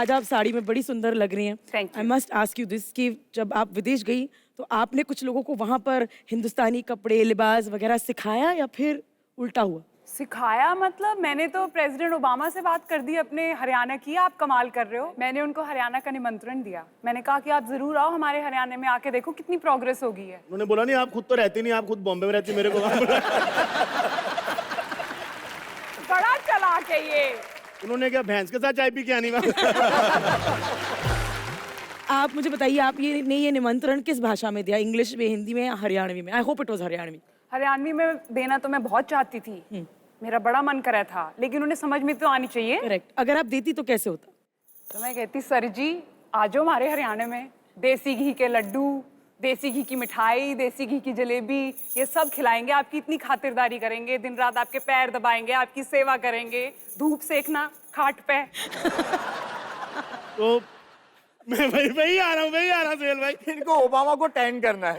आज आप साड़ी में बड़ी सुंदर लग रही हैं। Thank you. I must ask you this कि जब आप विदेश गई तो आपने कुछ लोगों को वहां पर हिंदुस्तानी कपड़े, लिबास वगैरह सिखाया या फिर उल्टा हुआ? सिखाया मतलब मैंने तो प्रेसिडेंट ओबामा से बात कर दी अपने हरियाणा की, आप कमाल कर रहे हो। मैंने उनको हरियाणा का निमंत्रण दिया। मैंने कहा कि आप जरूर आओ हमारे हरियाणा में, आके देखो कितनी प्रोग्रेस हो गई है। उन्होंने बोला नहीं आप खुद तो रहती नहीं, आप खुद बॉम्बे में रहती, मेरे को वहाँ बुलाया। बड़ा चालाक है ये। उन्होंने क्या भैंस के साथ चाय पी के आनी वहाँ? आप मुझे बताइए, आप ये निमंत्रण किस भाषा में दिया? इंग्लिश में, हिंदी में या हरियाणवी में? I hope it was Haryanvi. Haryanvi में देना तो मैं बहुत चाहती थी, मेरा बड़ा मन करा था, लेकिन उन्हें समझ में तो आनी चाहिए। करेक्ट। अगर आप देती तो कैसे होता? तो मैं कहती सर जी आ जाओ हमारे हरियाणा में, देसी घी के लड्डू, देसी घी की मिठाई, देसी घी की जलेबी, ये सब खिलाएंगे, आपकी इतनी खातिरदारी करेंगे, दिन रात आपके पैर दबाएंगे, आपकी सेवा करेंगे, धूप सेकना खाट पे। तो मैं वही आ रहा हूँ सुहेल भाई। इनको ओबामा को टैन करना है।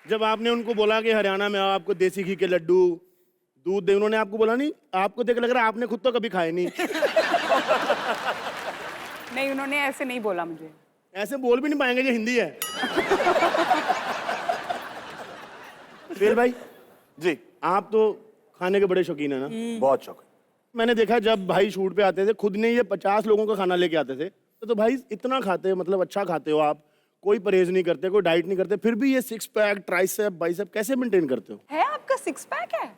जब आपने उनको बोला कि हरियाणा में आओ, आपको देसी घी के लड्डू, दूध दे, उन्होंने आपको बोला नहीं? आपको देख लग रहा है आपने खुद तो कभी खाए नहीं। नहीं, उन्होंने ऐसे नहीं बोला मुझे। ऐसे बोल भी नहीं पाएंगे, ये हिंदी है। सुहेल भाई जी आप तो खाने के बड़े शौकीन है ना? बहुत शौक है। मैंने देखा जब भाई शूट पे आते थे, खुद ने ये 50 लोगों का खाना लेके आते थे। तो भाई इतना खाते, मतलब अच्छा खाते हो आप, कोई परहेज नहीं करते, कोई डाइट नहीं करते, फिर भी ये 6 पैक, ट्राइसेप, बाइसेप कैसे मेंटेन करते हो? है आपका 6 पैक है?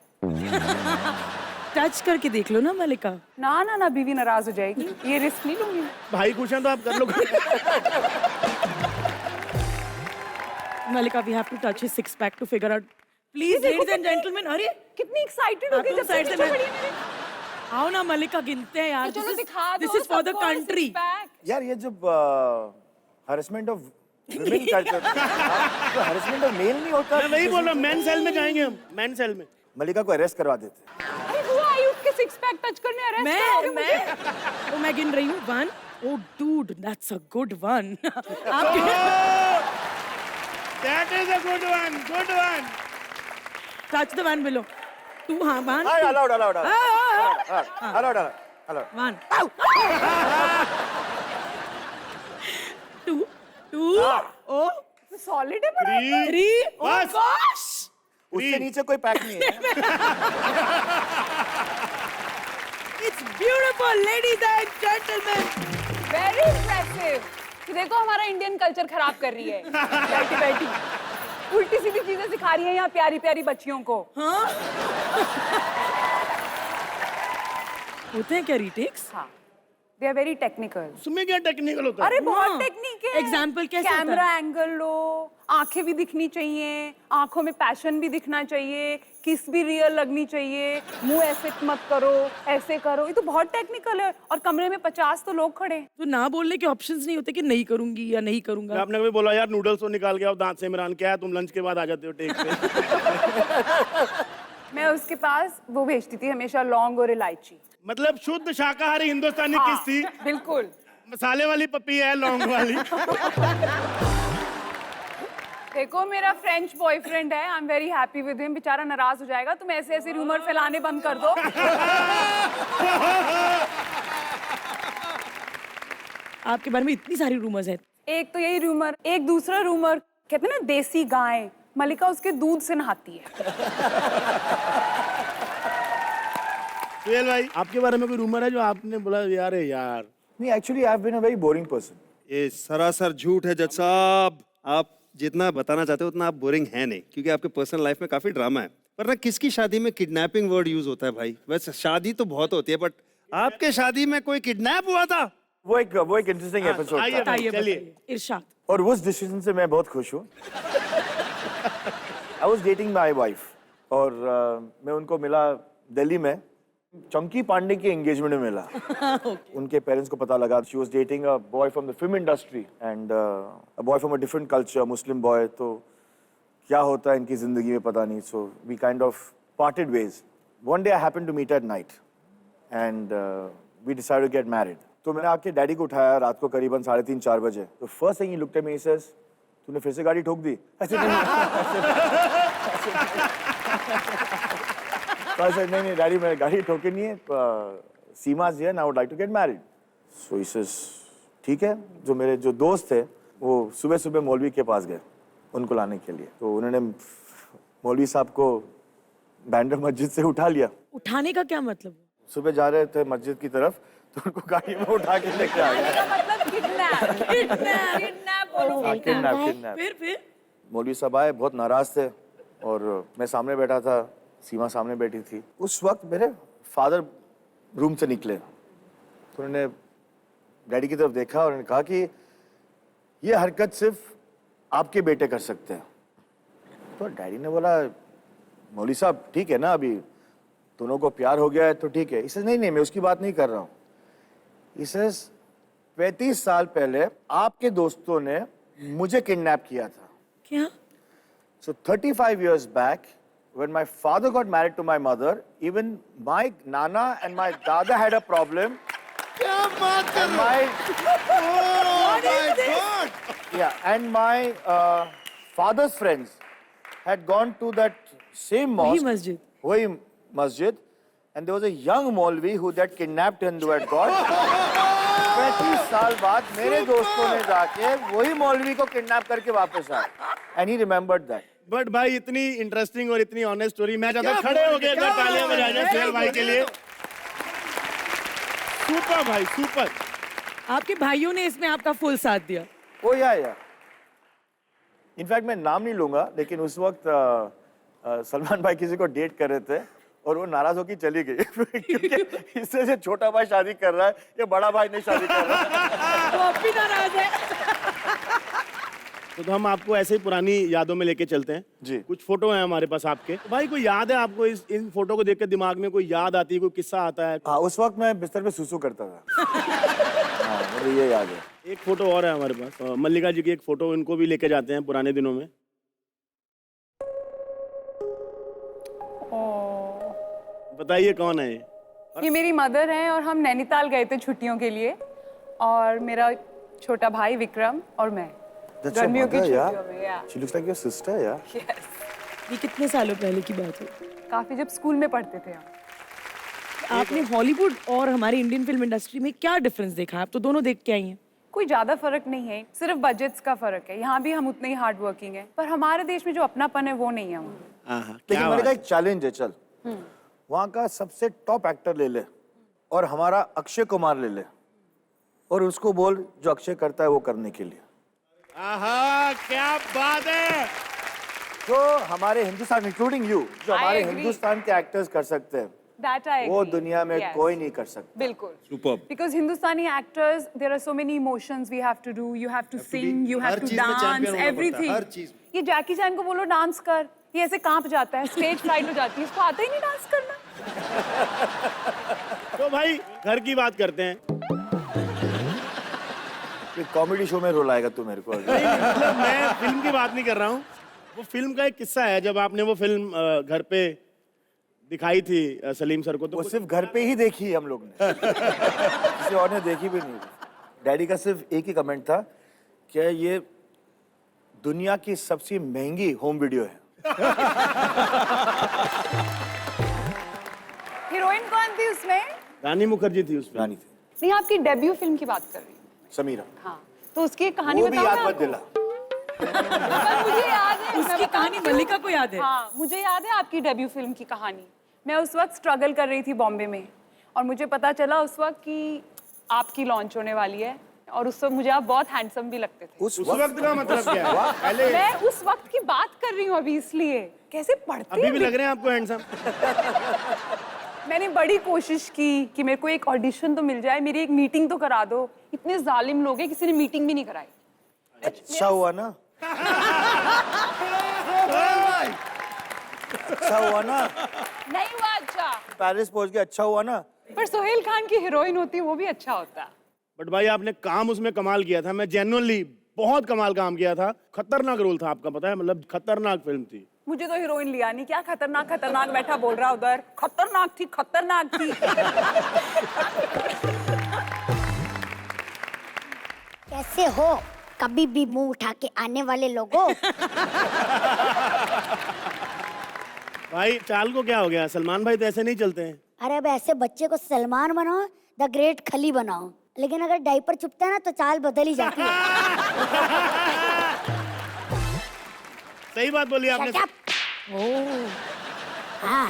टच करके देख लो ना मलिका। ना ना ना, बीवी नाराज हो जाएगी, ये रिस्क नहीं लूंगी। भाई खुश हैं तो आप कर लो। Malika, we have to touch his 6 pack to figure out. Please ladies and gentleman. अरे कितनी एक्साइटेड हो गई जब साइड से से पीछे मैं- पड़ी है मेरे। आओ ना मलिका, गिनते हैं यार। तो चलो दिखा दो, दिस इज फॉर द सबको कंट्री। 6 पैक। यार ये जब हरेसमेंट ऑफ विमेन कल्चर, तो हरेसमेंट ऑफ मेल नहीं होता। मैं वही बोल रहा हूँ, मेन सेल में जाएंगे हम, मेन सेल में। मलिका को अरेस्ट करवा देते। अरे हुआ आयुष के 6 पैक टच करने अरेस्ट करोगे मुझे? मैं गिन रही हूँ 1। ओह dude, that's a good one. आप That is a good one, good one. Touch the one below. 2, हाँ 1। हाय अलाउड अलाउड हाँ। अलाउड अलाउड 1 2 2 ओह सॉलिड है बड़ा। 3 ओह बस। गॉश। उससे नीचे कोई पैक नहीं है। It's beautiful ladies and gentleman. Very impressive. देखो हमारा इंडियन कल्चर खराब कर रही है बैठी बैठी, उल्टी सीधी चीजें सिखा रही है यहाँ प्यारी प्यारी बच्चियों को। हाँ होते हैं क्या रीटेक्स? हाँ, दे आर वेरी टेक्निकल। उसमें क्या टेक्निकल होता है? अरे बहुत हाँ। टेक्निक है। Example कैसे होता है? कैमरा एंगल लो, आंखें भी दिखनी चाहिए, आंखों में पैशन भी दिखना चाहिए, किस भी रियल लगनी चाहिए, मुंह ऐसे मत करो, ऐसे करो, ये तो बहुत टेक्निकल है। और कमरे में 50 तो लोग खड़े। तो ना बोलने के ऑप्शंस नहीं होते कि नहीं करूंगी या नहीं करूंगा? आपने कभी बोला यार नूडल्स तो निकाल के आओ दांत से, इमरान क्या है तुम लंच के बाद आ जाते हो टेक पे? मैं उसके पास वो भेजती थी हमेशा लौंग और इलायची। मतलब शुद्ध शाकाहारी हिंदुस्तानी हाँ, किस थी? बिल्कुल। मसाले वाली पपी है, लौंग वाली। देखो मेरा फ्रेंच बॉयफ्रेंड है, I am very happy with him. बेचारा नाराज हो जाएगा, तुम ऐसे ऐसे रूमर फैलाने बंद कर दो। आपके बारे में इतनी सारी रूमर्स हैं। एक तो यही रूमर, एक दूसरा रूमर कहते हैं ना देसी गाय, मलिका उसके दूध से नहाती है। सुहेल भाई आपके बारे में कोई रूमर है जो आपने बोला यार है यार? नहीं, actually I have been a very boring person. ये सरासर झूठ है जज साहब। आप जितना बताना चाहते हो उतना आप बोरिंग है नहीं, क्योंकि आपके पर्सनल लाइफ में काफी ड्रामा है। पर ना किसकी शादी में किडनैपिंग वर्ड यूज होता है भाई? वैसे शादी तो बहुत होती है, बट आपके शादी में कोई किडनैप हुआ था? वो एक इंटरेस्टिंग एपिसोड आइए था बताइए चलिए। बताइए। इरशाद। और उस डिसीजन से मैं बहुत खुश हूँ। I was dating my wife और मैं उनको मिला दिल्ली में, चंकी पांडे की एंगेजमेंट में मिला। उनके पेरेंट्स को पता लगा she was dating a boy from the film industry and a boy from a different culture, Muslim boy. तो क्या होता है इनकी जिंदगी में पता नहीं। So we kind of parted ways. One day I happened to meet at night and we decided to get married. तो मैंने आके डैडी को उठाया रात को करीबन 3:30-4 बजे। तो first thing he looked at me, he says तूने फिर से गाड़ी ठोक दी? ऐसे नहीं, तो I said, नहीं डैडी, मैं गाड़ी ठोकी नहीं है, सीमा जी है ना, I would like to get married. So he says, ठीक है। जो दोस्त थे वो सुबह सुबह मौलवी के पास गए उनको लाने के लिए, तो उन्होंने मौलवी साहब को बैंड्रा मस्जिद से उठा लिया। उठाने का क्या मतलब? सुबह जा रहे थे मस्जिद की तरफ, तो उनको गाड़ी में उठा के लेके आ गए। मतलब किडनैप। फिर मौलवी साहब आए, बहुत नाराज थे, और मैं सामने बैठा था, सीमा सामने बैठी थी। उस वक्त मेरे फादर रूम से निकले, तो उन्होंने डैडी की तरफ देखा और उन्होंने कहा कि ये हरकत सिर्फ आपके बेटे कर सकते हैं। तो डैडी ने बोला, मौलवी साहब ठीक है ना, अभी दोनों को प्यार हो गया है तो ठीक है। इसे नहीं, मैं उसकी बात नहीं कर रहा हूँ। इसे 35 साल पहले आपके दोस्तों ने मुझे किडनैप किया था। क्या? So 35 years back, when my father got married to my mother, even my nana and my dada had a problem. क्या बात कर And रहे and my father's friends had gone to that same mosque. वही masjid. And there was a young Maulvi who that kidnapped and who had got. 35 साल बाद मेरे दोस्तों ने जाके वही मौलवी को किडनैप करके वापस आए। And he remembered that. But भाई इतनी इंटरेस्टिंग और इतनी ऑनेस्ट स्टोरी, मैं चाहता हूं खड़े हो गए तालियां बजाएं सुहेल भाई के लिए। सुपर भाई, सुपर। आपके भाइयों ने इसमें आपका फुल साथ दिया। ओ या इनफैक्ट मैं नाम नहीं लूंगा, लेकिन उस वक्त सलमान भाई किसी को डेट कर रहे थे और वो नाराज होकर चली गई क्योंकि इससे से छोटा भाई शादी कर रहा है, ये बड़ा भाई नहीं शादी कर रहा है। वो अब भी नाराज है। तो हम आपको ऐसे ही पुरानी यादों में लेके चलते हैं जी। कुछ फोटो हैं हमारे पास आपके। तो भाई कोई याद है आपको इन फोटो को देख के दिमाग में कोई याद आती है, कोई किस्सा आता है? हाँ, उस वक्त मैं बिस्तर पे सुसु करता था। हाँ, मुझे ये याद है। एक फोटो और है हमारे पास, मल्लिका जी की एक फोटो, इनको भी लेके जाते हैं पुराने दिनों में। बताइए कौन है ये? ये मेरी मदर हैं और हम नैनीताल गए थे छुट्टियों के लिए, और मेरा छोटा भाई विक्रम और मैं That's your गर्मियों की mother, yeah? छुट्टियों में। yeah. She looks like your sister, yeah? Yes. ये कितने सालों पहले की बात है? काफी जब स्कूल में पढ़ते थे हम। आपने हॉलीवुड और हमारी इंडियन फिल्म इंडस्ट्री में क्या डिफरेंस देखा? आप तो दोनों देख के आई हैं। कोई ज्यादा फर्क नहीं है, सिर्फ बजट्स का फर्क है। यहाँ भी हम उतने ही हार्ड वर्किंग है, पर हमारे देश में जो अपनापन है वो नहीं है वहाँ। लेकिन मैंने कहा एक चैलेंज है, चल वहाँ का सबसे टॉप एक्टर ले ले और हमारा अक्षय कुमार ले ले, और उसको बोल जो अक्षय करता है वो करने के लिए। आहा, क्या बात है। जो हमारे हिंदुस्तान, इंक्लूडिंग यू, जो हमारे agree. हिंदुस्तान के एक्टर्स कर सकते हैं That I वो agree. दुनिया में Yes. कोई नहीं कर सकता। बिल्कुल। Superb. Because Hindustani actors, there are so many emotions we have to do. You have to sing, you have her to चीज में dance, champion होना पड़ता है, everything. हर चीज में। ये जैकी चैन को बोलो डांस कर, ये ऐसे कांप जाता है, स्टेज फ्राइट हो जाती है, इसको आता ही नहीं डांस करना। तो भाई घर की बात करते हैं। कॉमेडी शो में रोल आएगा तू मेरे को। नहीं, मतलब मैं फिल्म की बात नहीं कर रहा हूँ। वो फिल्म का एक किस्सा है, जब आपने वो फिल्म घर पे दिखाई थी सलीम सर को, तो वो सिर्फ घर पे ही देखी हम लोग ने, किसी और ने देखी भी नहीं। डैडी का सिर्फ एक ही कमेंट था कि ये दुनिया की सबसे महंगी होम वीडियो है। हीरोइन कौन थी उसमें? रानी मुखर्जी थी उसमें। रानी थी नहीं, आपकी डेब्यू फिल्म की बात कर रही हूँ। समीरा। हाँ, तो उसकी एक कहानी वो भी बताओ याद ना मत आपको। दिला। पर मुझे याद है, मैं उसकी बताती कहानी हूँ। मल्लिका को याद है। हाँ, मुझे याद है आपकी डेब्यू फिल्म की कहानी। मैं उस वक्त स्ट्रगल कर रही थी बॉम्बे में, और मुझे पता चला उस वक्त कि आपकी लॉन्च होने वाली है, और उस वक्त मुझे आप बहुत हैंडसम भी लगते थे। उस वक्त का मतलब क्या है? पहले मैं उस वक्त की बात कर रही हूँ अभी, इसलिए कैसे पढ़ते अभी भी लग रहे हैं आपको हैंडसम। मैंने बड़ी कोशिश की कि मेरे को एक ऑडिशन तो मिल जाए, मेरी एक मीटिंग तो करा दो। इतने जालिम लोग हैं, किसी ने मीटिंग भी नहीं कराई। अच्छा हुआ ना, अच्छा हुआ ना, नहीं हुआ अच्छा, पेरिस पहुंच गया, अच्छा हुआ ना। पर सोहेल खान की हीरोइन होती वो भी अच्छा होता। बट भाई आपने काम उसमें कमाल किया था, मैं जेन्युइनली बहुत कमाल काम किया था। खतरनाक रोल था आपका, पता है, मतलब खतरनाक फिल्म थी। मुझे तो हीरोइन लिया नहीं। क्या खतरनाक खतरनाक बैठा बोल रहा उधर, खतरनाक थी, खतरनाक थी। कैसे हो? कभी भी मुंह उठा के आने वाले लोगों, भाई चाल को क्या हो गया? सलमान भाई तो ऐसे नहीं चलते हैं। अरे अब ऐसे बच्चे को सलमान बनाओ, द ग्रेट खली बनाओ, लेकिन अगर डायपर चुपता है ना तो चाल बदल ही जाती है। सही बात बोली आपने। Shut up! हाँ,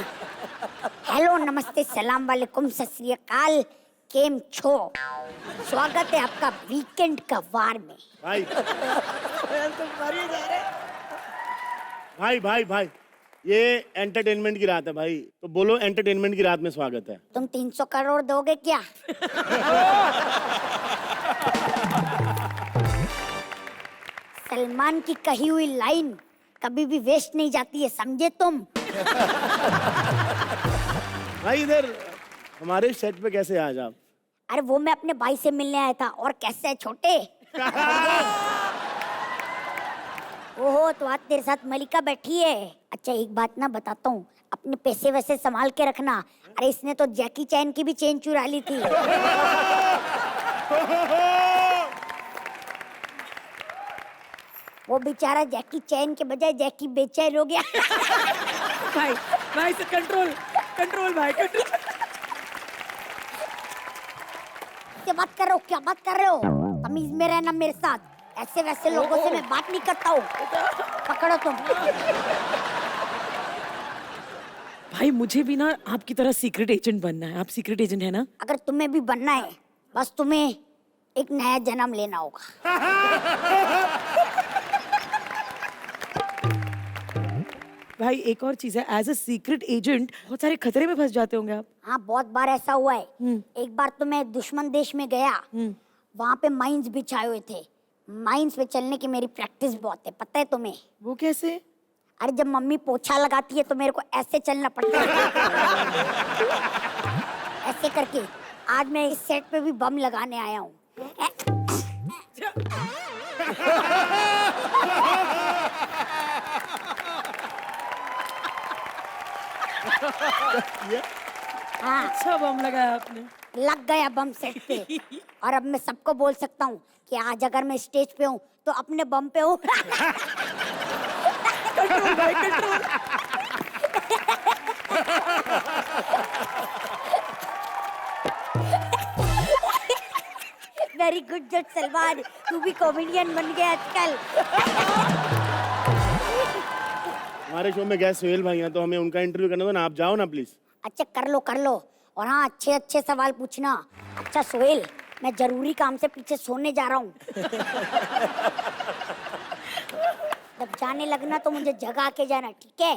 हेलो, नमस्ते, सलाम वालेकुम, सत श्री अकाल, केम छो। स्वागत है आपका वीकेंड का वार में। भाई भाई भाई भाई, ये एंटरटेनमेंट की रात है भाई, तो बोलो एंटरटेनमेंट की रात में स्वागत है। तुम 300 करोड़ दोगे क्या? सलमान की कही हुई लाइन कभी भी वेस्ट नहीं जाती है, समझे तुम? भाई इधर हमारे सेट पे कैसे आज आप? अरे वो मैं अपने भाई से मिलने आया था। और कैसे है छोटे? ओहो, तो आज तेरे साथ मलिका बैठी है। अच्छा एक बात ना बताता हूँ, अपने पैसे वैसे संभाल के रखना। अरे इसने तो जैकी चैन की भी चेन चुरा ली थी। वो बेचारा जैकी चैन के बजाय जैकी बेचैन हो गया। भाई भाई से कंट्रोल कंट्रोल भाई कंट्रोल। क्या बात कर रहे हो? क्या बात कर रहे हो? तमीज में रहना मेरे साथ। ऐसे वैसे लोगों से मैं बात नहीं करता हूँ। पकड़ो तुम। भाई मुझे भी ना आपकी तरह सीक्रेट एजेंट बनना है। आप सीक्रेट एजेंट है ना? अगर तुम्हें भी बनना है, बस तुम्हें एक नया जन्म लेना होगा। भाई एक और चीज है, एज अ सीक्रेट एजेंट बहुत सारे खतरे में फंस जाते होंगे आप। हाँ, बहुत बार ऐसा हुआ है। एक बार तो मैं दुश्मन देश में गया, वहाँ पे माइंस बिछाए हुए थे। माइंस पे चलने की मेरी प्रैक्टिस बहुत है, पता है तुम्हें? वो कैसे? अरे जब मम्मी पोछा लगाती है तो मेरे को ऐसे चलना पड़ता है। ऐसे करके आज मैं इस सेट पे भी बम लगाने आया हूँ। हाँ, अच्छा बम लगाया आपने। लग गया बम सेट पे। और अब मैं सबको बोल सकता हूँ कि आज अगर मैं स्टेज पे हूँ तो अपने बम पे हूँ। कंट्रोल भाई कंट्रोल। वेरी गुड जज सलमान, तू भी कॉमेडियन बन गया आजकल। हमारे शो में गए सुहेल भाई हैं, तो हमें उनका इंटरव्यू करना था ना, आप जाओ ना प्लीज। अच्छा कर लो कर लो। और हाँ, अच्छे अच्छे सवाल पूछना। अच्छा सोहेल, मैं जरूरी काम से पीछे सोने जा रहा हूँ। जब जाने लगना तो मुझे जगा के जाना, ठीक है?